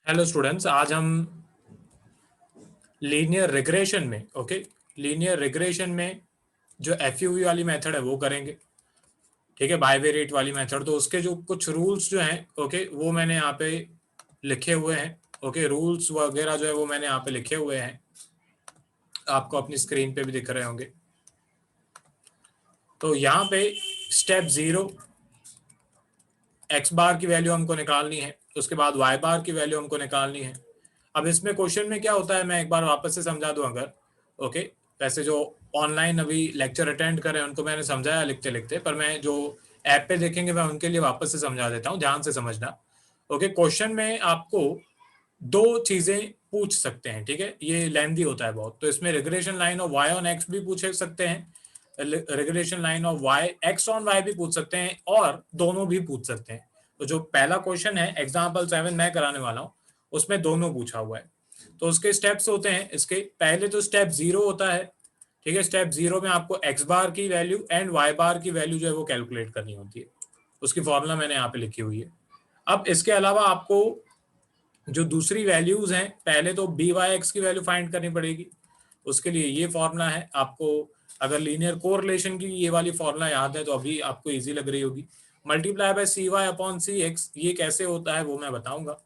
Hello students, आज हम linear regression में लीनियर रिग्रेशन में जो एफयूवी वाली मेथड है वो करेंगे। ठीक है, बाइवेरिएट वाली मेथड। तो उसके जो कुछ रूल्स जो हैं वो मैंने यहाँ पे लिखे हुए हैं। रूल्स वगैरह जो है वो मैंने यहाँ पे लिखे हुए हैं, आपको अपनी स्क्रीन पे भी दिख रहे होंगे। तो यहाँ पे स्टेप 0 एक्स बार की वैल्यू हमको निकालनी है, उसके बाद वाई बार की वैल्यू हमको निकालनी है। अब इसमें क्वेश्चन में क्या होता है, मैं एक बार वापस से समझा दूं अगर। ओके, वैसे जो ऑनलाइन अभी लेक्चर अटेंड कर रहे हैं उनको मैंने समझाया लिखते लिखते, पर मैं जो ऐप पे देखेंगे मैं उनके लिए वापस से समझा देता हूँ, ध्यान से समझना। क्वेश्चन में आपको दो चीजें पूछ सकते हैं। ठीक है, ये लेंथी होता है बहुत, तो इसमें regression line of Y on X भी पूछ सकते हैं, regulation line of Y X on Y भी पूछ सकते हैं, और दोनों भी पूछ सकते हैं। तो जो पहला क्वेश्चन है एग्जाम्पल 7 मैं कराने वाला हूँ, उसमें दोनों पूछा हुआ है। तो उसके स्टेप्स होते हैं, इसके पहले तो स्टेप 0 होता है। ठीक है, स्टेप 0 में आपको एक्स बार की वैल्यू एंड वाई बार की वैल्यू जो है वो कैलकुलेट करनी होती है। उसकी फॉर्मूला मैंने यहाँ पे लिखी हुई है। अब इसके अलावा आपको जो दूसरी वैल्यूज हैं, पहले तो बी वाई एक्स की वैल्यू फाइंड करनी पड़ेगी। उसके लिए ये फॉर्मूला है। आपको अगर लीनियर कोरिलेशन की ये वाली फॉर्मूला याद है तो अभी आपको इजी लग रही होगी। Multiply by C Y upon C X, ये कैसे होता है वो मैं बताऊंगा।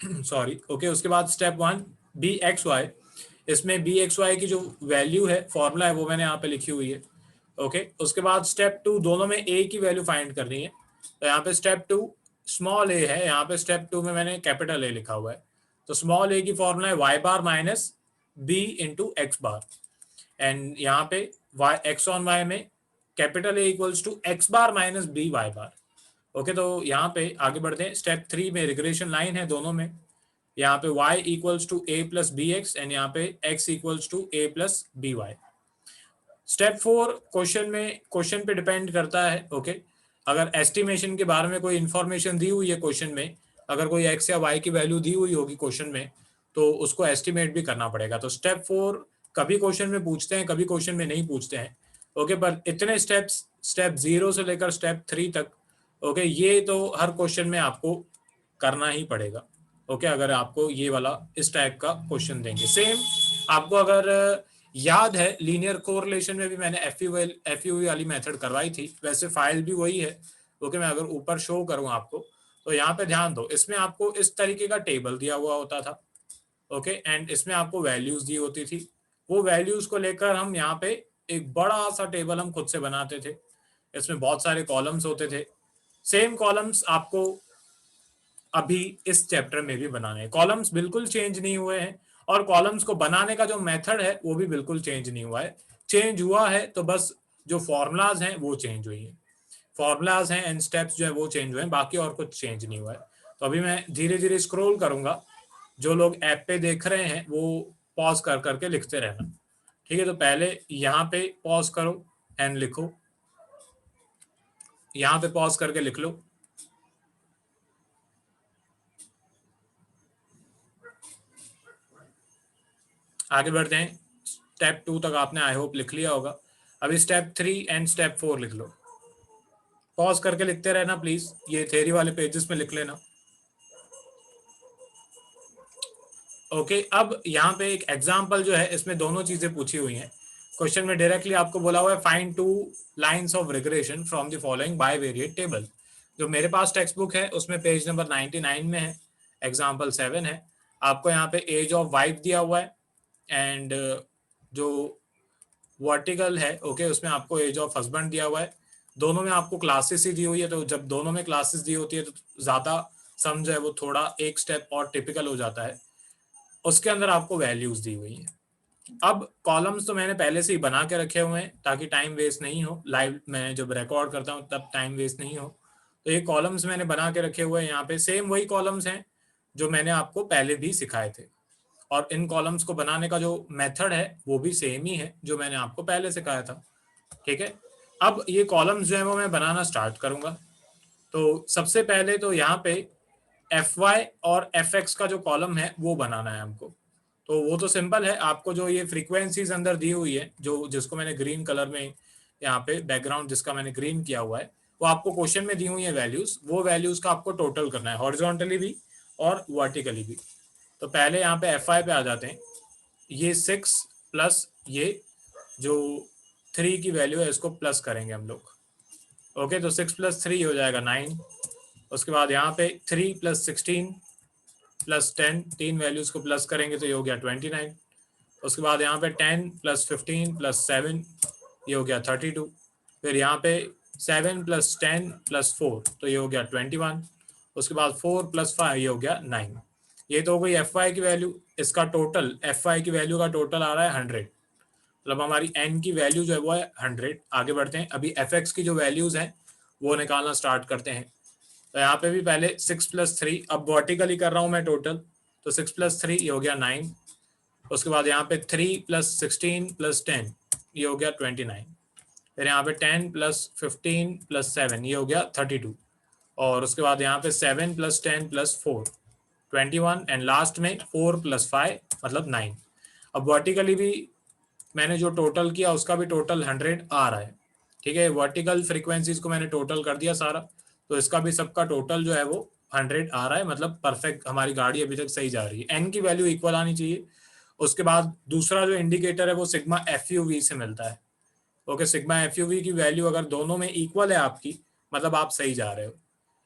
सॉरी। उसके बाद स्टेप 1 बी एक्स वाई, इसमें बी एक्स वाई की जो वैल्यू है, फॉर्मूला है, वो मैंने यहाँ पे लिखी हुई है। उसके बाद स्टेप 2, दोनों में ए की वैल्यू फाइंड करनी है। तो यहाँ पे स्टेप 2 स्मॉल ए है, यहाँ पे स्टेप 2 में मैंने कैपिटल ए लिखा हुआ है। तो स्मॉल ए की फॉर्मूला है Y bar minus B into X bar, and यहाँ पे वाई एक्स ऑन वाई में capital A equals to X bar minus B Y bar. तो यहाँ पे आगे बढ़ते हैं। स्टेप 3 में रिग्रेशन लाइन है दोनों में, यहाँ पे y equals to A plus B X and यहाँ पे x equals to A plus B Y. Step 4 question पे डिपेंड करता है। अगर एस्टिमेशन के बारे में कोई इंफॉर्मेशन दी हुई है क्वेश्चन में, अगर कोई x या y की वैल्यू दी हुई होगी क्वेश्चन में, तो उसको एस्टिमेट भी करना पड़ेगा। तो स्टेप 4 कभी क्वेश्चन में पूछते हैं, कभी क्वेश्चन में नहीं पूछते हैं। पर इतने स्टेप्स, स्टेप 0 से लेकर स्टेप 3 तक, ये तो हर क्वेश्चन में आपको करना ही पड़ेगा। अगर आपको ये वाला इस टाइप का क्वेश्चन देंगे। सेम आपको अगर याद है, लीनियर कोरिलेशन में भी मैंने एफयूवी वाली मेथड करवाई थी, वैसे फाइल भी वही है। मैं अगर ऊपर शो करूं आपको, तो यहाँ पे ध्यान दो, इसमें आपको इस तरीके का टेबल दिया हुआ होता था। एंड इसमें आपको वैल्यूज दी होती थी। वो वैल्यूज को लेकर हम यहाँ पे एक बड़ा सा टेबल हम खुद से बनाते थे। इसमें बहुत सारे कॉलम्स होते थे। सेम कॉलम्स आपको अभी इस चैप्टर में भी बनाने हैं। कॉलम्स बिल्कुल चेंज नहीं हुए हैं, और कॉलम्स को बनाने का जो मेथड है वो भी बिल्कुल चेंज नहीं हुआ है। चेंज हुआ है तो बस जो फॉर्मूलाज हैं वो चेंज हुई है, फॉर्मूलाज हैं एंड स्टेप्स जो है वो चेंज हुए हैं, बाकी और कुछ चेंज नहीं हुआ है। तो अभी मैं धीरे धीरे स्क्रॉल करूंगा, जो लोग ऐप पे देख रहे हैं वो पॉज कर करके लिखते रहना। ठीक है, तो पहले यहाँ पे पॉज करो एंड लिखो, यहाँ पे पॉज करके लिख लो। आगे बढ़ते हैं। स्टेप 2 तक आपने आई होप लिख लिया होगा। अभी स्टेप 3 एंड स्टेप 4 लिख लो। पॉज करके लिखते रहना प्लीज, ये थ्योरी वाले पेजेस में लिख लेना। अब यहाँ पे एक एग्जाम्पल जो है, इसमें दोनों चीजें पूछी हुई हैं। क्वेश्चन में डायरेक्टली आपको बोला हुआ है find 2 lines of regression from the following bivariate table. जो मेरे पास टेक्स्ट बुक है उसमें पेज नंबर 99 में है, एग्जाम्पल 7 है। आपको यहाँ पे एज ऑफ वाइफ दिया हुआ है, एंड जो वर्टिकल है उसमें आपको एज ऑफ हस्बैंड दिया हुआ है। दोनों में आपको क्लासेस ही दी हुई है, तो जब दोनों में क्लासेस दी होती है तो ज्यादा समझ है वो थोड़ा एक स्टेप और टिपिकल हो जाता है। उसके अंदर आपको वैल्यूज दी हुई है। अब कॉलम्स तो मैंने पहले से ही बना के रखे हुए हैं ताकि टाइम वेस्ट नहीं हो, लाइव मैं जब रिकॉर्ड करता हूँ तब टाइम वेस्ट नहीं हो। तो ये कॉलम्स मैंने बना के रखे हुए हैं। यहाँ पे सेम वही कॉलम्स हैं जो मैंने आपको पहले भी सिखाए थे, और इन कॉलम्स को बनाने का जो मेथड है वो भी सेम ही है जो मैंने आपको पहले सिखाया था। ठीक है, अब ये कॉलम्स जो है वो मैं बनाना स्टार्ट करूंगा। तो सबसे पहले तो यहाँ पे एफ वाई और एफ एक्स का जो कॉलम है वो बनाना है हमको। तो वो तो सिंपल है, आपको जो ये फ्रीक्वेंसीज अंदर दी हुई है, जो जिसको मैंने ग्रीन कलर में यहाँ पे बैकग्राउंड जिसका मैंने ग्रीन किया हुआ है, वो आपको क्वेश्चन में दी हुई है वैल्यूज, वो वैल्यूज का आपको टोटल करना है हॉरिजॉन्टली भी और वर्टिकली भी। तो पहले यहाँ पे एफ आई पे आ जाते हैं। ये 6 प्लस ये जो 3 की वैल्यू है इसको प्लस करेंगे हम लोग। ओके, तो 6 प्लस 3 हो जाएगा 9। उसके बाद यहाँ पे 3 प्लस 16 प्लस 10, 3 वैल्यूज को प्लस करेंगे तो ये हो गया 29। उसके बाद यहाँ पे 10 प्लस 15 प्लस 7 ये हो गया 32। फिर यहाँ पे 7 प्लस 10 प्लस 4 तो ये हो गया 21। उसके बाद 4 प्लस 5 ये हो गया 9। ये तो हो गई एफ वाई की वैल्यू। इसका टोटल एफ वाई की वैल्यू का टोटल आ रहा है 100। मतलब हमारी एन की वैल्यू जो है वो है 100। आगे बढ़ते हैं, अभी एफ एक्स की जो वैल्यूज हैं वो निकालना स्टार्ट करते हैं। तो यहाँ पे भी पहले 6 प्लस 3, अब वर्टिकली कर रहा हूँ मैं टोटल, तो 6 प्लस 3 ये हो गया 9। उसके बाद यहाँ पे 3 प्लस 16 प्लस 10 ये हो गया 29। फिर यहाँ पे 10 प्लस 15 प्लस 7 ये हो गया 32। और उसके बाद यहाँ पे 7 प्लस 10 प्लस 4 21 एंड लास्ट में 4 प्लस 5 मतलब 9। अब वर्टिकली भी मैंने जो टोटल किया उसका भी टोटल 100 आ रहा है। ठीक है, वर्टिकल फ्रीक्वेंसीज को मैंने टोटल कर दिया सारा, तो इसका भी सबका टोटल जो है वो 100 आ रहा है। मतलब परफेक्ट हमारी गाड़ी अभी तक सही जा रही है। एन की वैल्यू इक्वल आनी चाहिए। उसके बाद दूसरा जो इंडिकेटर है वो सिग्मा एफ यू वी से मिलता है। Okay, sigma F U V की वैल्यू अगर दोनों में इक्वल है आपकी, मतलब आप सही जा रहे हो।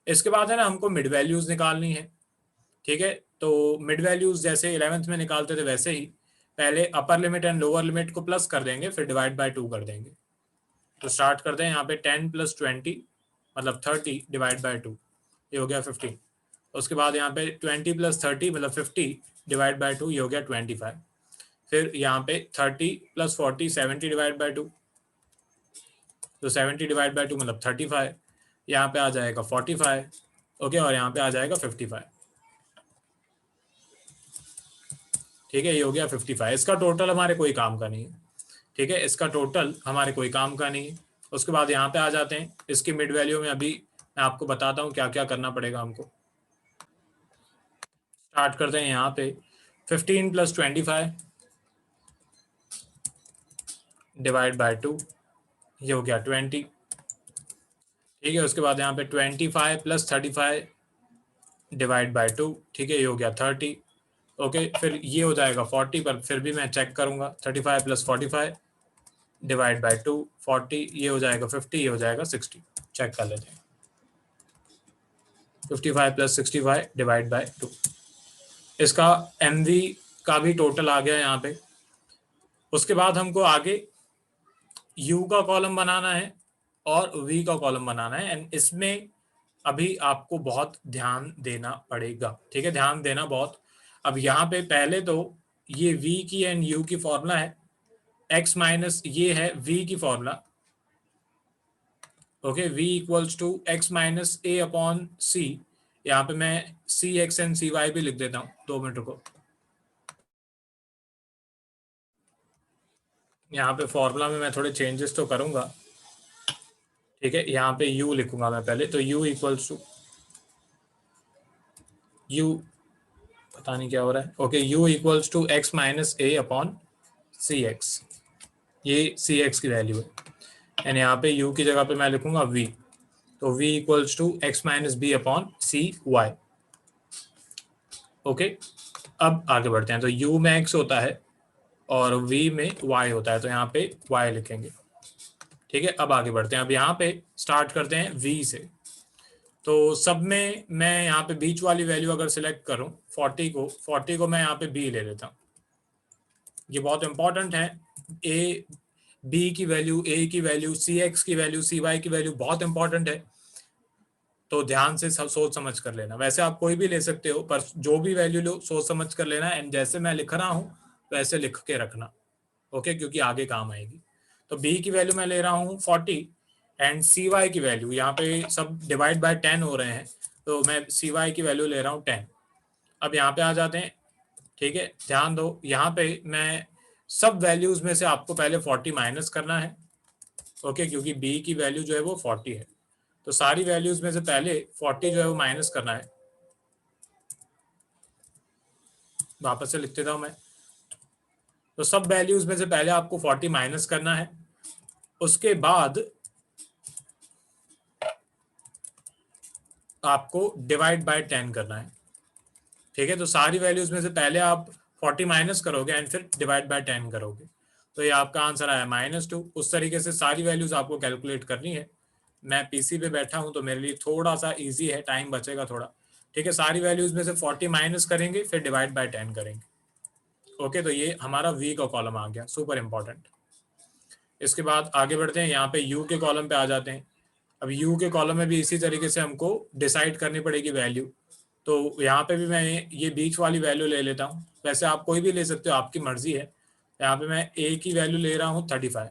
इसके बाद है ना हमको मिड वैल्यूज निकालनी है। ठीक है, तो मिड वैल्यूज जैसे 11th में निकालते थे वैसे ही पहले upper limit and lower limit को प्लस कर देंगे, फिर डिवाइड बाय 2 कर देंगे। तो स्टार्ट करते हैं यहाँ पे 10 प्लस 20 मतलब 30 डिवाइड बाय 2 ये हो गया 15। उसके बाद यहाँ पे 20 प्लस 30 मतलब 50 डिवाइड बाय 2 ये हो गया 25। फिर यहाँ पे 30 प्लस 40 70 डिवाइड बाय 2, तो 70 डिवाइड बाय 2 मतलब 35। यहाँ पे आ जाएगा 45। ओके, और यहाँ पे आ जाएगा 55। ठीक है, ये हो गया 55। इसका टोटल हमारे कोई काम का नहीं है। ठीक है, इसका टोटल हमारे कोई काम का नहीं है। उसके बाद यहाँ पे आ जाते हैं, इसकी मिड वैल्यू में अभी मैं आपको बताता हूँ क्या क्या करना पड़ेगा हमको। स्टार्ट करते हैं यहाँ पे 15 प्लस 25 डिवाइड बाय 2 ये हो गया 20। ठीक है, उसके बाद यहाँ पे 25 प्लस 35 डिवाइड बाय 2, ठीक है, ये हो गया 30। ओके, फिर ये हो जाएगा 40, पर फिर भी मैं चेक करूंगा। 35 प्लस 45 डिवाइड बाय 2 40 ये हो जाएगा 50, ये हो जाएगा 60। चेक कर लेते हैं। 55 प्लस 65 डिवाइड बाय 2, इसका एमवी का भी टोटल आ गया यहाँ पे। उसके बाद हमको आगे यू का कॉलम बनाना है और वी का कॉलम बनाना है। एंड इसमें अभी आपको बहुत ध्यान देना पड़ेगा। ठीक है, ध्यान देना बहुत। अब यहाँ पे पहले तो ये v की एंड u की फॉर्मूला है, x माइनस ये है v की formula. Okay, v equals to x minus a upon c। यहाँ पे मैं C X and C Y भी लिख देता हूँ, 2 मिनट रुको। यहाँ पे फॉर्मूला में मैं थोड़े चेंजेस तो करूंगा। ठीक है, यहाँ पे u लिखूंगा मैं पहले, तो u इक्वल्स टू u, पता नहीं क्या हो रहा है। Okay, u equals to x minus a upon C X, ये सी एक्स की वैल्यू है। एंड यहाँ पे u की जगह पे मैं लिखूंगा v, तो v equals to x minus B upon C Y. Okay, अब आगे बढ़ते हैं। तो u में x होता है और v में y होता है, तो यहाँ पे y लिखेंगे। ठीक है, अब आगे बढ़ते हैं। अब यहाँ पे स्टार्ट करते हैं v से। तो सब में मैं यहाँ पे बीच वाली वैल्यू अगर सिलेक्ट करूँ 40 को मैं यहाँ पे b ले लेता हूँ। ये बहुत इंपॉर्टेंट है। a b की वैल्यू, a की वैल्यू, सी एक्स की वैल्यू, सी वाई की वैल्यू बहुत इंपॉर्टेंट है। तो ध्यान से सोच समझ कर लेना। वैसे आप कोई भी ले सकते हो, पर जो भी वैल्यू लो सोच समझ कर लेना। एंड जैसे मैं लिख रहा हूँ वैसे लिख के रखना। ओके, क्योंकि आगे काम आएगी। तो b की वैल्यू मैं ले रहा हूँ 40 एंड सी वाई की वैल्यू, यहाँ पे सब डिवाइड बाय 10 हो रहे हैं, तो मैं सी वाई की वैल्यू ले रहा हूँ 10। अब यहाँ पे आ जाते हैं। ठीक है, ध्यान दो, यहाँ पे मैं सब वैल्यूज में से आपको पहले 40 माइनस करना है। ओके, क्योंकि b की वैल्यू जो है वो 40 है, तो सारी वैल्यूज में से पहले 40 जो है वो माइनस करना है। वापस से लिख देता हूं मैं। तो सब वैल्यूज में से पहले आपको 40 माइनस करना है। उसके बाद आपको डिवाइड बाय 10 करना है। ठीक है, तो सारी वैल्यूज में से पहले आप 40 माइनस करोगे एंड फिर डिवाइड बाय 10 करोगे, तो ये आपका आंसर आया -2। उस तरीके से सारी वैल्यूज आपको कैलकुलेट करनी है। मैं पीसी पे बैठा हूं तो मेरे लिए थोड़ा सा इजी है, टाइम बचेगा थोड़ा। ठीक है, सारी वैल्यूज में से 40 माइनस करेंगे फिर डिवाइड बाय 10 करेंगे। ओके, तो ये हमारा वी का कॉलम आ गया, सुपर इंपॉर्टेंट। इसके बाद आगे बढ़ते हैं, यहाँ पे यू के कॉलम पे आ जाते हैं। अब यू के कॉलम में भी इसी तरीके से हमको डिसाइड करनी पड़ेगी वैल्यू। तो यहाँ पे भी मैं ये बीच वाली वैल्यू ले लेता हूँ, वैसे आप कोई भी ले सकते हो, आपकी मर्जी है। यहाँ पे मैं ए की वैल्यू ले रहा हूँ 35।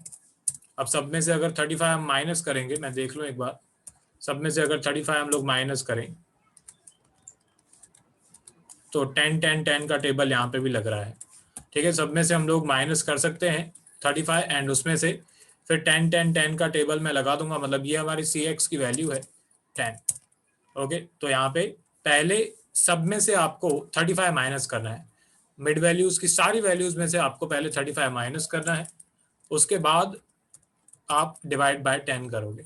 अब सब में से अगर 35 हम माइनस करेंगे, मैं देख लूँ एक बार, सब में से अगर 35 हम लोग माइनस करें तो 10 10 10 का टेबल यहाँ पे भी लग रहा है। ठीक है, सब में से हम लोग माइनस कर सकते हैं 35 एंड उसमें से फिर 10 10 10 का टेबल मैं लगा दूंगा, मतलब ये हमारी सी एक्स की वैल्यू है 10। ओके, तो यहाँ पे पहले सब में से आपको 35 माइनस करना है, मिड वैल्यूज की सारी वैल्यूज में से आपको पहले 35 माइनस करना है, उसके बाद आप डिवाइड बाय 10 करोगे।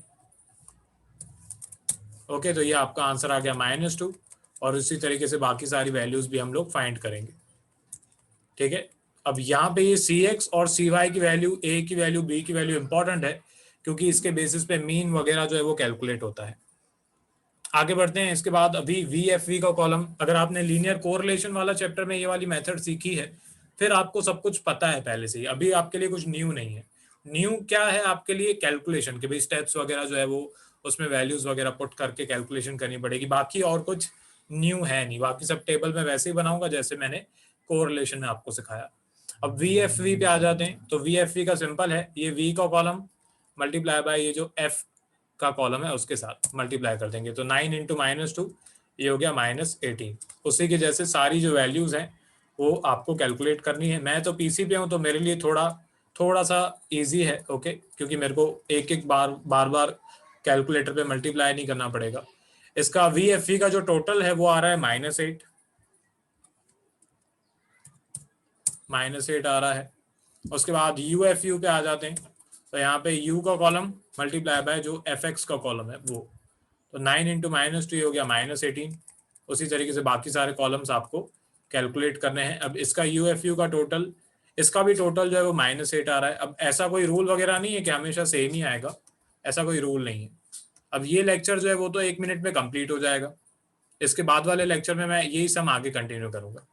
ओके, तो ये आपका आंसर आ गया -2, और उसी तरीके से बाकी सारी वैल्यूज भी हम लोग फाइंड करेंगे। ठीक है, अब यहाँ पे ये सी एक्स और सी वाई की वैल्यू, ए की वैल्यू, बी की वैल्यू इंपॉर्टेंट है, क्योंकि इसके बेसिस पे मीन वगैरह जो है वो कैलकुलेट होता है। आगे बढ़ते हैं, इसके बाद अभी वी एफ वी का कॉलम। अगर आपने लीनियर कोरिलेशन वाला चैप्टर में ये वाली मेथड सीखी है, फिर आपको सब कुछ पता है पहले से ही, अभी आपके लिए कुछ न्यू नहीं है। न्यू क्या है आपके लिए? कैलकुलेशन के भाई स्टेप्स वगैरह जो है वो उसमें वैल्यूज वगैरह पुट करके कैलकुलेशन करनी पड़ेगी, बाकी और कुछ न्यू है नहीं। बाकी सब टेबल में वैसे ही बनाऊंगा जैसे मैंने कोरिलेशन में आपको सिखाया। अब वी एफ वी पे आ जाते हैं, तो वी एफ वी का सिंपल है, ये वी का कॉलम मल्टीप्लाई बाय ये जो एफ का कॉलम है उसके साथ मल्टीप्लाई कर देंगे, तो 9 इंटू -2 ये हो गया -18। उसी के जैसे सारी जो वैल्यूज हैं वो आपको कैलकुलेट करनी है। मैं तो पीसी पे हूँ तो मेरे लिए थोड़ा सा इजी है। ओके, क्योंकि मेरे को एक एक बार कैलकुलेटर पे मल्टीप्लाई नहीं करना पड़ेगा। इसका वी एफ वी का जो टोटल है वो आ रहा है -8 आ रहा है। उसके बाद यू एफ यू पे आ जाते हैं, तो यहाँ पे यू का कॉलम मल्टीप्लाई बाय जो एफ एक्स का कॉलम है वो, तो 9 इंटू -2 हो गया -18। उसी तरीके से बाकी सारे कॉलम्स आपको कैलकुलेट करने हैं। अब इसका यू एफ यू का टोटल, इसका भी टोटल जो है वो -8 आ रहा है। अब ऐसा कोई रूल वगैरह नहीं है कि हमेशा सेम ही आएगा, ऐसा कोई रूल नहीं है। अब ये लेक्चर जो है वो तो 1 मिनट में कंप्लीट हो जाएगा, इसके बाद वाले लेक्चर में मैं यही सम आगे कंटिन्यू करूंगा।